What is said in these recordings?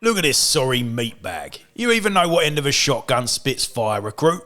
Look at this sorry meatbag. You even know what end of a shotgun spits fire, recruit?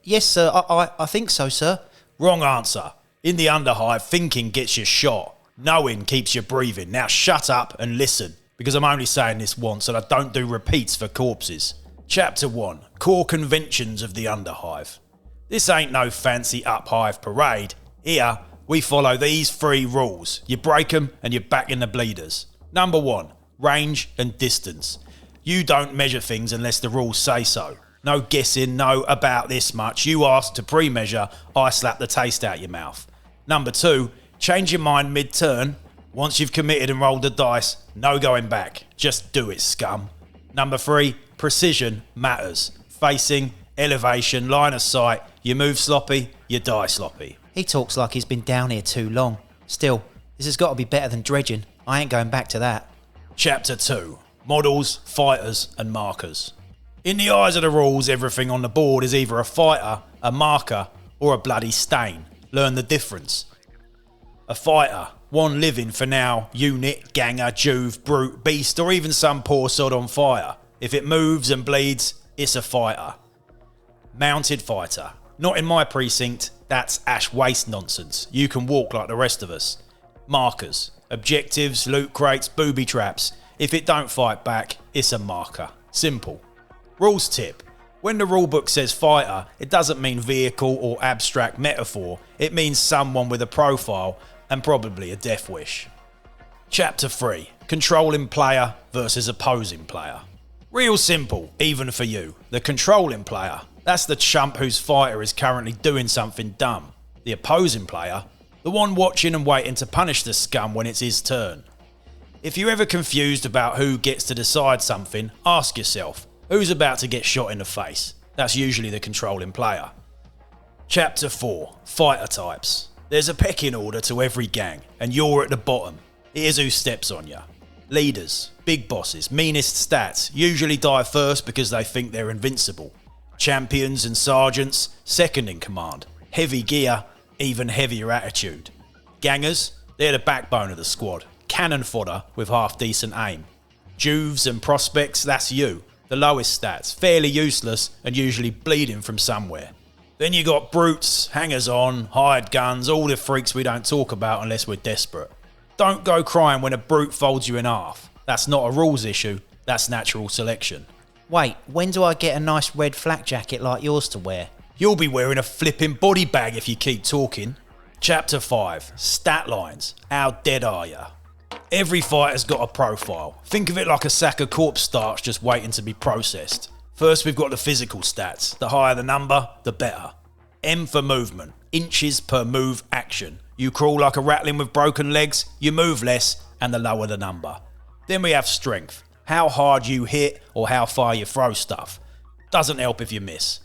Yes, sir. I think so, sir. Wrong answer. In the underhive, thinking gets you shot. Knowing keeps you breathing. Now shut up and listen, because I'm only saying this once and I don't do repeats for corpses. Chapter 1. Core Conventions of the Underhive. This ain't no fancy uphive parade. Here, we follow these 3 rules. You break them and you're back in the bleeders. Number 1. Range and distance. You don't measure things unless the rules say so. No guessing, no about this much. You ask to pre-measure, I slap the taste out your mouth. Number 2. Change your mind mid-turn. Once you've committed and rolled the dice, no going back. Just do it, scum. Number 3. Precision matters. Facing, elevation, line of sight. You move sloppy, you die sloppy. He talks like he's been down here too long. Still, this has got to be better than dredging. I ain't going back to that. Chapter 2. Models, fighters and markers. In the eyes of the rules, everything on the board is either a fighter, a marker or a bloody stain. Learn the difference. A fighter, one living for now, unit, ganger, juve, brute, beast or even some poor sod on fire. If it moves and bleeds, it's a fighter. Mounted fighter. Not in my precinct, that's ash waste nonsense. You can walk like the rest of us. Markers. Objectives, loot crates, booby traps. If it don't fight back, it's a marker. Simple. Rules tip. When the rulebook says fighter, it doesn't mean vehicle or abstract metaphor. It means someone with a profile and probably a death wish. Chapter 3. Controlling player versus opposing player. Real simple, even for you. The controlling player, that's the chump whose fighter is currently doing something dumb. The opposing player, the one watching and waiting to punish the scum when it's his turn. If you're ever confused about who gets to decide something, ask yourself, who's about to get shot in the face? That's usually the controlling player. Chapter 4. Fighter types. There's a pecking order to every gang, and you're at the bottom. Here's who steps on you. Leaders, big bosses, meanest stats, usually die first because they think they're invincible. Champions and sergeants, second in command. Heavy gear, even heavier attitude. Gangers, they're the backbone of the squad. Cannon fodder with half decent aim. Juves and prospects, that's you. The lowest stats, fairly useless and usually bleeding from somewhere. Then you got brutes, hangers-on, hired guns, all the freaks we don't talk about unless we're desperate. Don't go crying when a brute folds you in half. That's not a rules issue, that's natural selection. Wait, when do I get a nice red flak jacket like yours to wear? You'll be wearing a flipping body bag if you keep talking. Chapter 5. Statlines. How dead are ya? Every fighter's got a profile. Think of it like a sack of corpse starch just waiting to be processed. First we've got the physical stats. The higher the number, the better. M for movement. Inches per move action. You crawl like a rattling with broken legs, you move less, and the lower the number. Then we have strength. How hard you hit or how far you throw stuff. Doesn't help if you miss.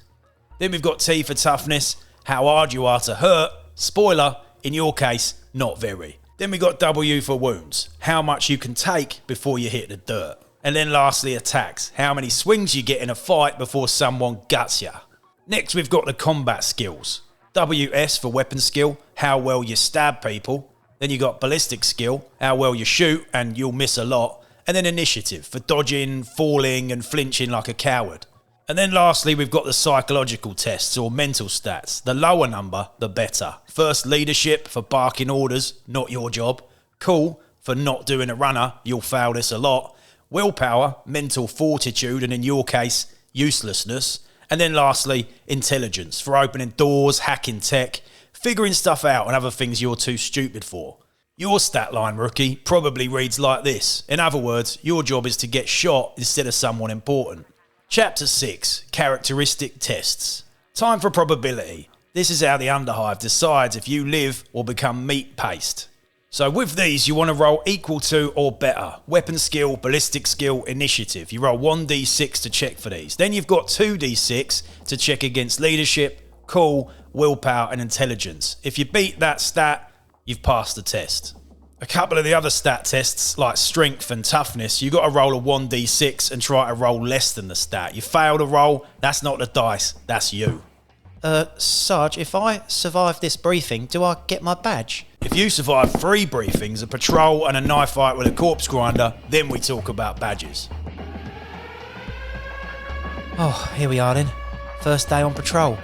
Then we've got T for toughness. How hard you are to hurt. Spoiler, in your case, not very. Then we got W for wounds. How much you can take before you hit the dirt. And then lastly, attacks. How many swings you get in a fight before someone guts ya. Next we've got the combat skills. WS for weapon skill, how well you stab people. Then you got ballistic skill, how well you shoot and you'll miss a lot. And then initiative for dodging, falling and flinching like a coward. And then lastly we've got the psychological tests or mental stats. The lower number, the better. First, leadership for barking orders, not your job. Cool for not doing a runner, you'll fail this a lot. Willpower, mental fortitude and in your case, uselessness. And then lastly, intelligence for opening doors, hacking tech, figuring stuff out and other things you're too stupid for. Your stat line, rookie, probably reads like this. In other words, your job is to get shot instead of someone important. Chapter 6. Characteristic tests. Time for probability. This is how the underhive decides if you live or become meat paste. So with these, you want to roll equal to or better. Weapon skill, ballistic skill, initiative. You roll 1d6 to check for these. Then you've got 2d6 to check against leadership, cool, willpower and intelligence. If you beat that stat, you've passed the test. A couple of the other stat tests, like strength and toughness, you got to roll a 1d6 and try to roll less than the stat. You fail to roll, that's not the dice, that's you. Sarge, if I survive this briefing, do I get my badge? If you survive 3 briefings, a patrol and a knife fight with a corpse grinder, then we talk about badges. Oh, here we are then. First day on patrol.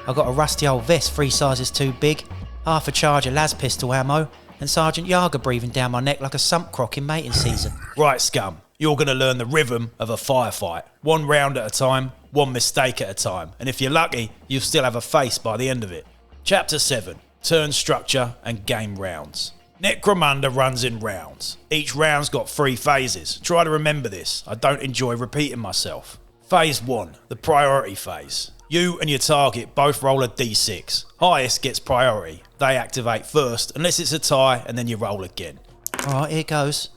I got a rusty old vest 3 sizes too big, half a charge of las pistol ammo, and Sergeant Yaga breathing down my neck like a sump croc in mating season. Right, scum. You're going to learn the rhythm of a firefight. 1 round at a time, 1 mistake at a time. And if you're lucky, you'll still have a face by the end of it. Chapter 7. Turn structure and game rounds. Necromunda runs in rounds. Each round's got 3 phases. Try to remember this. I don't enjoy repeating myself. Phase 1. The priority phase. You and your target both roll a d6. Highest gets priority. They activate first, unless it's a tie, and then you roll again. Alright, here goes.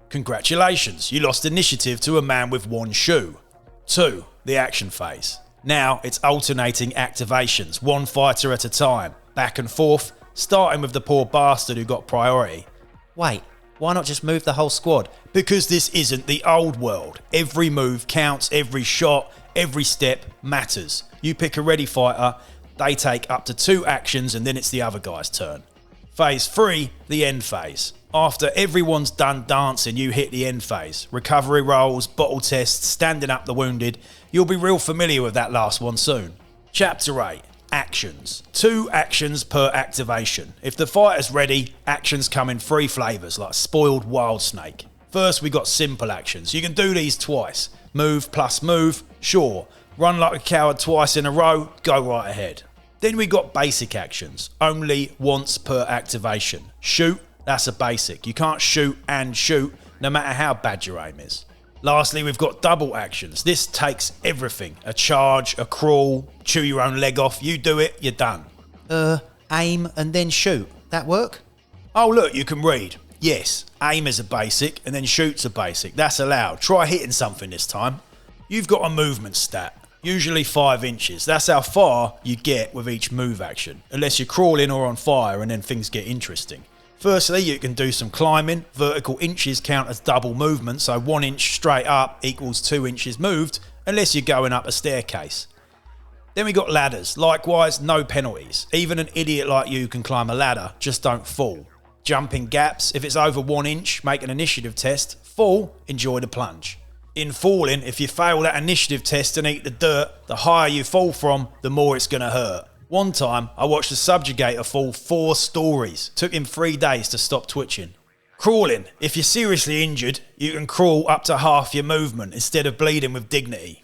Congratulations, you lost initiative to a man with 1 shoe. 2. The action phase. Now it's alternating activations, 1 fighter at a time, back and forth, starting with the poor bastard who got priority. Wait, why not just move the whole squad? Because this isn't the old world. Every move counts, every shot, every step matters. You pick a ready fighter, they take up to 2 actions, and then it's the other guy's turn. Phase 3, the end phase. After everyone's done dancing, you hit the end phase. Recovery rolls, bottle tests, standing up the wounded. You'll be real familiar with that last one soon. Chapter 8. Actions. 2 actions per activation. If the fighter's ready, actions come in 3 flavours, like spoiled wild snake. First, we got simple actions. You can do these twice. Move plus move, sure. Run like a coward twice in a row, go right ahead. Then we got basic actions. Only once per activation. Shoot, that's a basic. You can't shoot and shoot, no matter how bad your aim is. Lastly, we've got double actions. This takes everything. A charge, a crawl, chew your own leg off. You do it, you're done. Aim and then shoot. That work? Oh look, you can read. Yes, aim is a basic and then shoot's a basic. That's allowed. Try hitting something this time. You've got a movement stat. Usually 5 inches. That's how far you get with each move action. Unless you're crawling or on fire, and then things get interesting. Firstly, you can do some climbing. Vertical inches count as double movement, so 1 inch straight up equals 2 inches moved, unless you're going up a staircase. Then we got ladders. Likewise, no penalties. Even an idiot like you can climb a ladder, just don't fall. Jumping gaps. If it's over 1 inch, make an initiative test. Fall, enjoy the plunge. In falling, if you fail that initiative test and eat the dirt, the higher you fall from, the more it's going to hurt. One time, I watched a subjugator fall 4 stories. Took him 3 days to stop twitching. Crawling. If you're seriously injured, you can crawl up to half your movement instead of bleeding with dignity.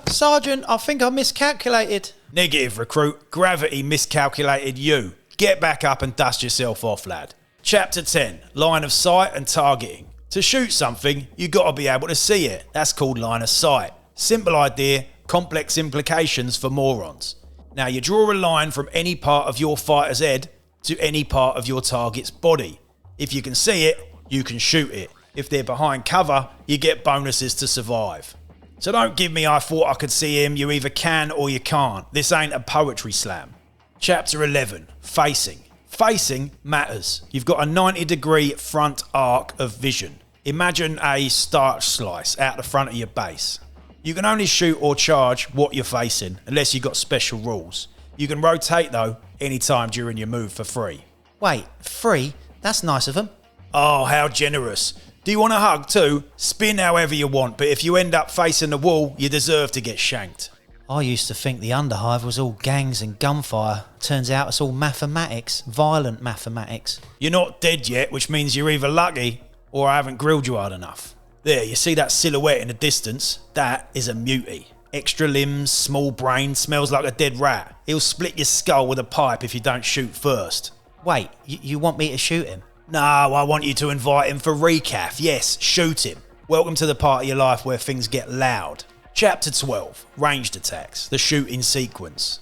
Sergeant, I think I miscalculated. Negative, recruit. Gravity miscalculated you. Get back up and dust yourself off, lad. Chapter 10. Line of sight and targeting. To shoot something, you got to be able to see it. That's called line of sight. Simple idea, complex implications for morons. Now you draw a line from any part of your fighter's head to any part of your target's body. If you can see it, you can shoot it. If they're behind cover, you get bonuses to survive. So don't give me I thought I could see him, you either can or you can't. This ain't a poetry slam. Chapter 11. Facing. Facing matters. You've got a 90-degree front arc of vision. Imagine a starch slice out the front of your base. You can only shoot or charge what you're facing, unless you've got special rules. You can rotate though, anytime during your move for free. Wait, free? That's nice of them. Oh, how generous. Do you want a hug too? Spin however you want, but if you end up facing the wall, you deserve to get shanked. I used to think the underhive was all gangs and gunfire. Turns out it's all mathematics, violent mathematics. You're not dead yet, which means you're either lucky or I haven't grilled you hard enough. There, you see that silhouette in the distance? That is a mutie. Extra limbs, small brain, smells like a dead rat. He'll split your skull with a pipe if you don't shoot first. Wait, you want me to shoot him? No, I want you to invite him for recaf. Yes, shoot him. Welcome to the part of your life where things get loud. Chapter 12. Ranged attacks. The shooting sequence.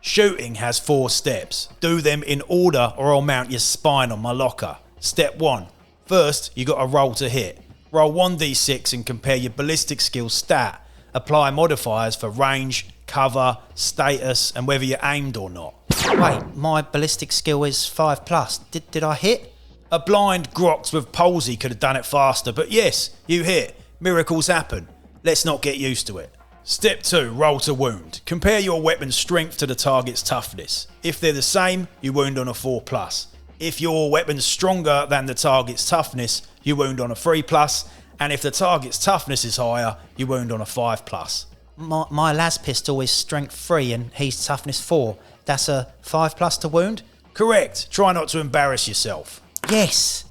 Shooting has 4 steps. Do them in order or I'll mount your spine on my locker. Step 1. First, you got to roll to hit. Roll 1d6 and compare your ballistic skill stat. Apply modifiers for range, cover, status, and whether you're aimed or not. Wait, my ballistic skill is 5+. Did I hit? A blind Grox with palsy could have done it faster, but yes, you hit. Miracles happen. Let's not get used to it. Step 2, roll to wound. Compare your weapon's strength to the target's toughness. If they're the same, you wound on a 4+. If your weapon's stronger than the target's toughness, you wound on a 3+. And if the target's toughness is higher, you wound on a 5+. My las pistol is strength 3 and he's toughness 4. That's a 5+ to wound? Correct. Try not to embarrass yourself. Yes.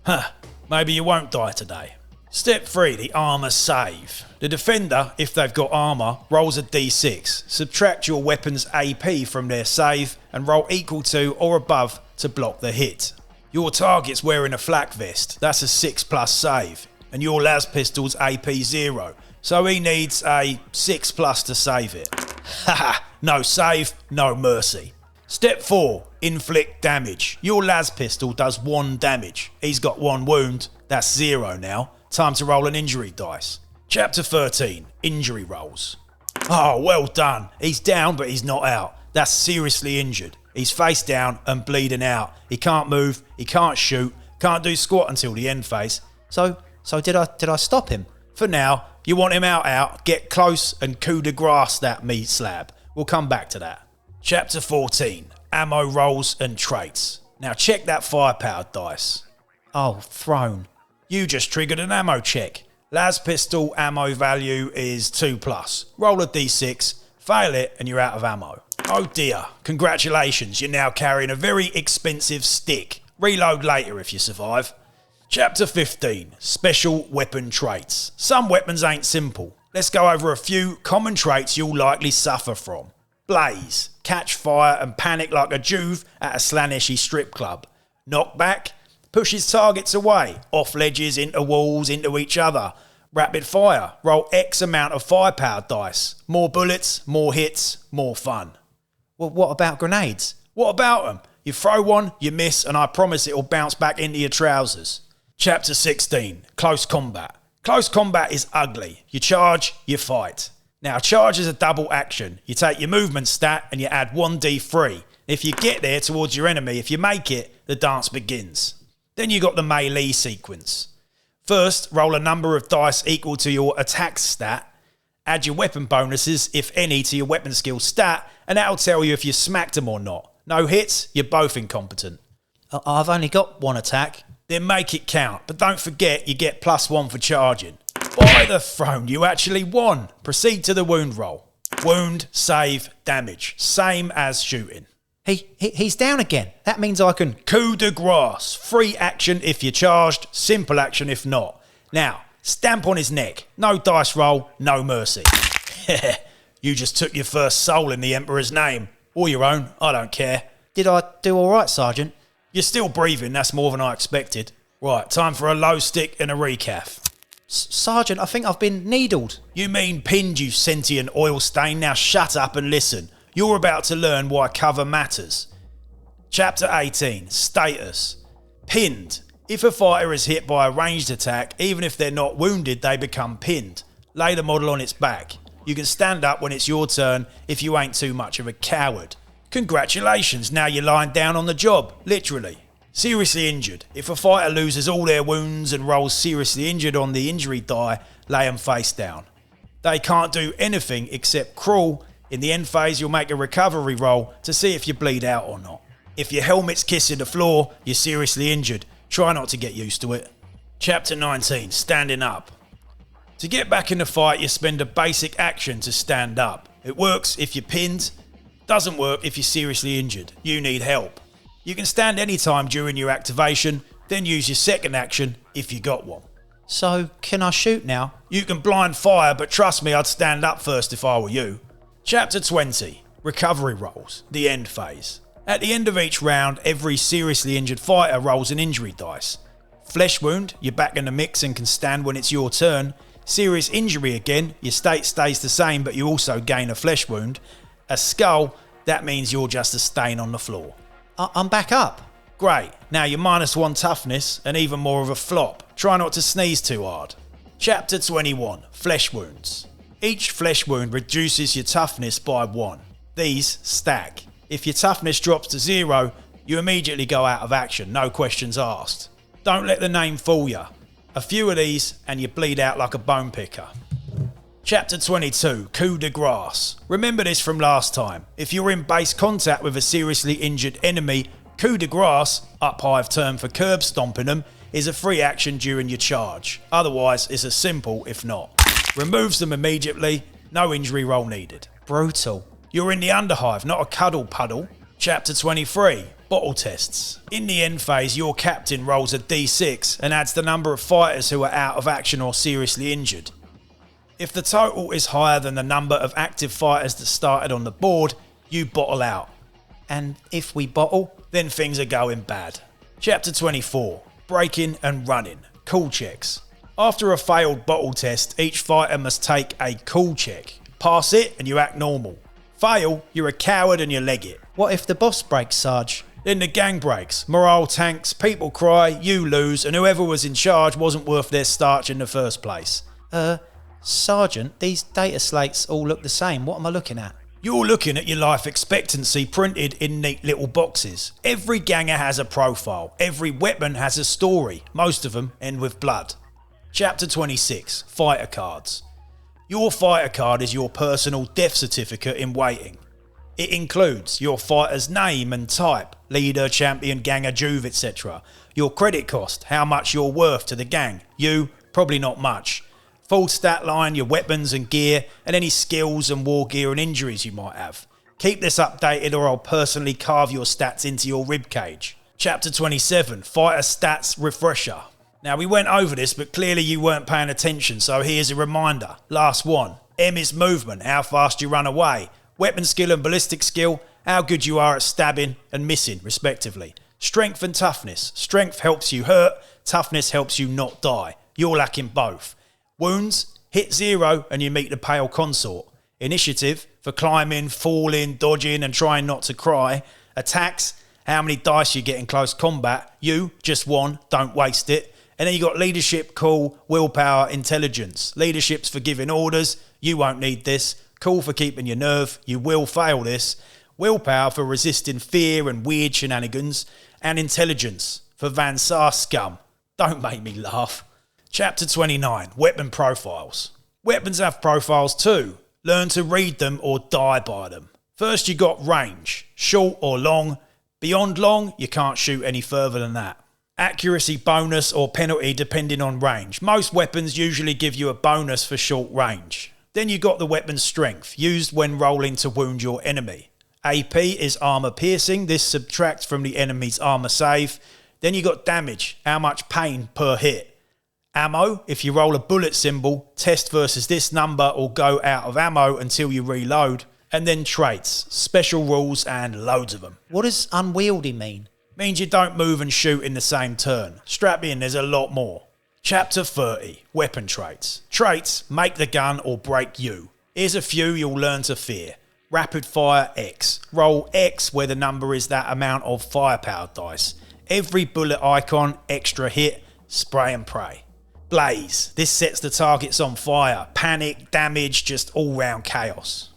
Maybe you won't die today. Step 3, the armour save. The defender, if they've got armour, rolls a d6. Subtract your weapon's AP from their save and roll equal to or above to block the hit. Your target's wearing a flak vest. That's a 6+ save. And your las pistol's AP 0. So he needs a 6+ to save it. Haha, no save, no mercy. Step 4, inflict damage. Your las pistol does 1 damage. He's got 1 wound. That's 0 now. Time to roll an injury dice. Chapter 13, injury rolls. Oh, well done. He's down, but he's not out. That's seriously injured. He's face down and bleeding out. He can't move, he can't shoot, can't do squat until the end phase. So did I stop him? For now, you want him out, get close and coup de grace that meat slab. We'll come back to that. Chapter 14, ammo rolls and traits. Now check that firepower dice. Oh, thrown. You just triggered an ammo check. Las pistol ammo value is 2+. Roll a d6, fail it and you're out of ammo. Oh dear, congratulations, you're now carrying a very expensive stick. Reload later if you survive. Chapter 15, special weapon traits. Some weapons ain't simple. Let's go over a few common traits you'll likely suffer from. Blaze, catch fire and panic like a Juve at a Slaneshi strip club. Knockback, pushes targets away, off ledges, into walls, into each other. Rapid fire, roll X amount of firepower dice. More bullets, more hits, more fun. Well, what about grenades? What about them? You throw one, you miss, and I promise it'll bounce back into your trousers. Chapter 16, close combat. Close combat is ugly. You charge, you fight. Now, charge is a double action. You take your movement stat and you add 1d3. If you get there towards your enemy, if you make it, the dance begins. Then you got the melee sequence. First, roll a number of dice equal to your attack stat. Add your weapon bonuses, if any, to your weapon skill stat, and that'll tell you if you smacked them or not. No hits, you're both incompetent. I've only got 1 attack. Then make it count, but don't forget you get +1 for charging. By the throne, you actually won. Proceed to the wound roll. Wound, save, damage. Same as shooting. He's down again. That means I can... Coup de grace. Free action if you're charged, simple action if not. Now, stamp on his neck. No dice roll, no mercy. You just took your first soul in the Emperor's name. Or your own, I don't care. Did I do all right, Sergeant? You're still breathing, that's more than I expected. Right, time for a low stick and a recaf. Sergeant, I think I've been needled. You mean pinned, you sentient oil stain. Now shut up and listen. You're about to learn why cover matters. Chapter 18, status. Pinned. If a fighter is hit by a ranged attack, even if they're not wounded, they become pinned. Lay the model on its back. You can stand up when it's your turn if you ain't too much of a coward. Congratulations, now you're lying down on the job, literally. Seriously injured. If a fighter loses all their wounds and rolls seriously injured on the injury die, lay them face down. They can't do anything except crawl. In the end phase, you'll make a recovery roll to see if you bleed out or not. If your helmet's kissing the floor, you're seriously injured. Try not to get used to it. Chapter 19, standing up. To get back in the fight, you spend a basic action to stand up. It works if you're pinned. Doesn't work if you're seriously injured. You need help. You can stand anytime during your activation, then use your second action if you got one. So, can I shoot now? You can blind fire, but trust me, I'd stand up first if I were you. Chapter 20, recovery rolls, the end phase. At the end of each round, every seriously injured fighter rolls an injury dice. Flesh wound, you're back in the mix and can stand when it's your turn. Serious injury again, your state stays the same but you also gain a flesh wound. A skull, that means you're just a stain on the floor. I'm back up. Great, now you're -1 toughness and even more of a flop. Try not to sneeze too hard. Chapter 21, flesh wounds. Each flesh wound reduces your toughness by 1. These stack. If your toughness drops to 0, you immediately go out of action, no questions asked. Don't let the name fool you. A few of these and you bleed out like a bone picker. Chapter 22, Coup de Grace. Remember this from last time. If you're in base contact with a seriously injured enemy, Coup de Grace, up-hive term for curb stomping them, is a free action during your charge. Otherwise, it's as simple if not. Removes them immediately. No injury roll needed. Brutal. You're in the underhive, not a cuddle puddle. Chapter 23, bottle tests. In the end phase, your captain rolls a d6 and adds the number of fighters who are out of action or seriously injured. If the total is higher than the number of active fighters that started on the board, you bottle out. And if we bottle? Then things are going bad. Chapter 24, breaking and running. Cool checks. After a failed bottle test, each fighter must take a cool check. Pass it and you act normal. Fail, you're a coward and you leg it. What if the boss breaks, Sarge? Then the gang breaks, morale tanks, people cry, you lose, and whoever was in charge wasn't worth their starch in the first place. Sergeant, these data slates all look the same. What am I looking at? You're looking at your life expectancy printed in neat little boxes. Every ganger has a profile. Every weapon has a story. Most of them end with blood. Chapter 26, Fighter Cards. Your fighter card is your personal death certificate in waiting. It includes your fighter's name and type, leader, champion, ganger, juve, etc. Your credit cost, how much you're worth to the gang. You, probably not much. Full stat line, your weapons and gear, and any skills and war gear and injuries you might have. Keep this updated or I'll personally carve your stats into your ribcage. Chapter 27, Fighter Stats Refresher. Now we went over this, but clearly you weren't paying attention, so here's a reminder. Last one. M is movement, how fast you run away. Weapon skill and ballistic skill, how good you are at stabbing and missing, respectively. Strength and toughness. Strength helps you hurt, toughness helps you not die. You're lacking both. Wounds, hit 0 and you meet the pale consort. Initiative, for climbing, falling, dodging and trying not to cry. Attacks, how many dice you get in close combat. You, just 1, don't waste it. And then you got leadership, cool, willpower, intelligence. Leadership's for giving orders, you won't need this. Cool for keeping your nerve, you will fail this. Willpower for resisting fear and weird shenanigans. And intelligence for Van Saar scum. Don't make me laugh. Chapter 29, Weapon Profiles. Weapons have profiles too. Learn to read them or die by them. First you got range, short or long. Beyond long, you can't shoot any further than that. Accuracy bonus or penalty depending on range. Most weapons usually give you a bonus for short range. Then you got the weapon's strength, used when rolling to wound your enemy. AP is armor piercing, this subtracts from the enemy's armor save. Then you got damage, how much pain per hit. Ammo, if you roll a bullet symbol, test versus this number or go out of ammo until you reload. And then traits, special rules and loads of them. What does unwieldy mean? Means you don't move and shoot in the same turn. Strap in, there's a lot more. Chapter 30, Weapon Traits. Traits, make the gun or break you. Here's a few you'll learn to fear. Rapid fire X. Roll X where the number is that amount of firepower dice. Every bullet icon, extra hit, spray and pray. Blaze. This sets the targets on fire. Panic, damage, just all round chaos.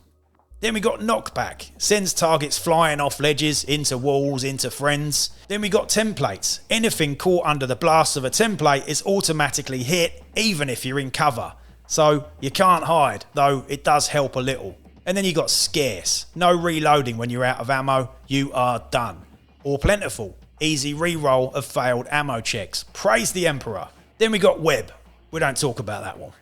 Then we got knockback. Sends targets flying off ledges, into walls, into friends. Then we got templates. Anything caught under the blast of a template is automatically hit, even if you're in cover. So you can't hide, though it does help a little. And then you got scarce. No reloading when you're out of ammo. You are done. Or plentiful. Easy reroll of failed ammo checks. Praise the Emperor. Then we got web. We don't talk about that one.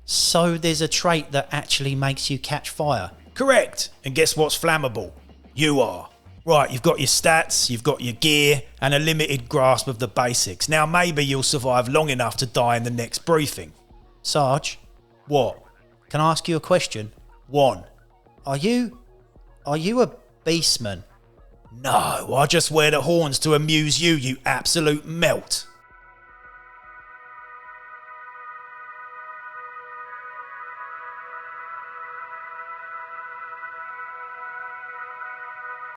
So there's a trait that actually makes you catch fire? Correct. And guess what's flammable? You are. Right, you've got your stats, you've got your gear, and a limited grasp of the basics. Now maybe you'll survive long enough to die in the next briefing. Sarge? What? Can I ask you a question? 1. Are you a beastman? No, I just wear the horns to amuse you, you absolute melt.